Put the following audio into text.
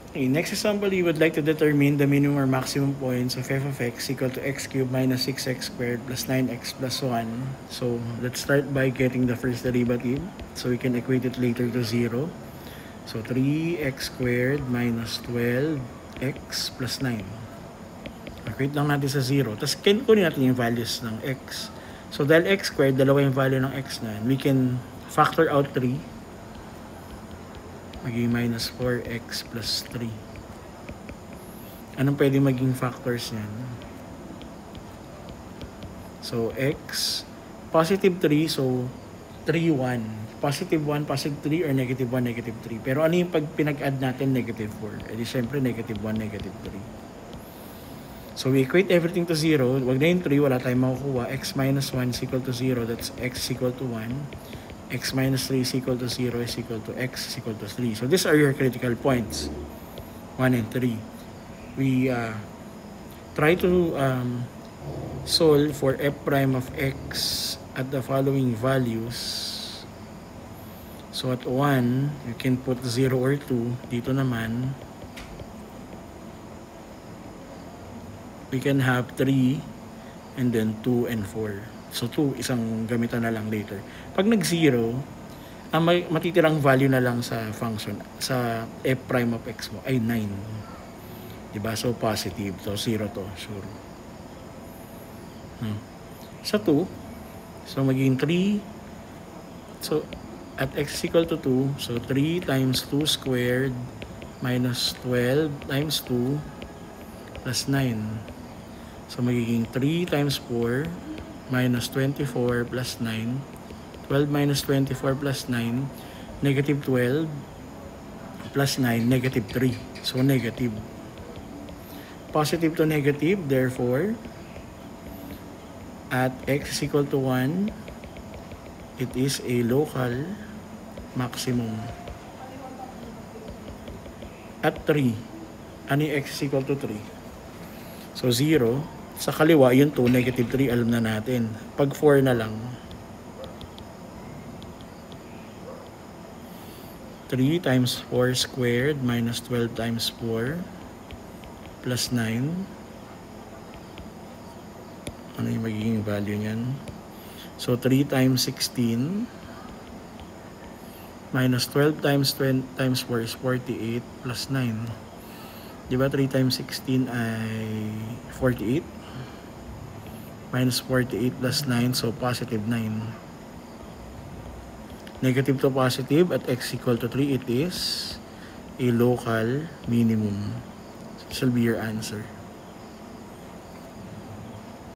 Okay, next example, you would like to determine the minimum or maximum points of f of x equal to x cubed minus 6x squared plus 9x plus 1. So let's start by getting the first derivative so we can equate it later to 0. So 3x squared minus 12x plus 9. Equate lang natin sa 0. Tapos kunin natin yung values ng x. So dahil x squared, dalawa yung value ng x na, we can factor out 3. Maging minus 4x plus 3. Anong pwede maging factors niyan? So, x, positive 3, so 3, 1. Positive 1, positive 3, or negative 1, negative 3. Pero ano yung pag pinag-add natin, negative 4? E di syempre, negative 1, negative 3. So, we equate everything to 0. Wag na yung 3, wala tayong makukuha. X minus 1 is equal to 0. That's x is equal to 1. X minus 3 is equal to 0 is equal to x is equal to 3. So these are your critical points, 1 and 3. We try to solve for f prime of x at the following values. So at 1, you can put 0 or 2. Dito naman, we can have 3 and then 2 and 4. So 2, isang gamitan na lang later. Pag nag-0, ang matitirang value na lang sa function, sa f prime of x mo ay 9. Diba? So positive. So 0 to, sure. Sa 2, so magiging 3. So at x is equal to 2, so 3 times 2 squared minus 12 times 2 plus 9. So magiging 3 times 4 minus 24 plus 9. 12 minus 24 plus 9. Negative 12 plus 9, negative 3. So negative. Positive to negative, therefore, at x is equal to 1, it is a local maximum. At 3, ano yung x is equal to 3? So 0. Sa kaliwa, yung 2, negative 3, alam na natin. Pag 4 na lang, 3 times 4 squared minus 12 times 4 plus 9. Ano yung magiging value niyan? So 3 times 16 minus 12 times 20 times 4 is 48 plus 9. Diba 3 times 16 ay 48? Minus 48 plus 9, so positive 9. Negative to positive at x equal to 3, it is a local minimum. So this will be your answer.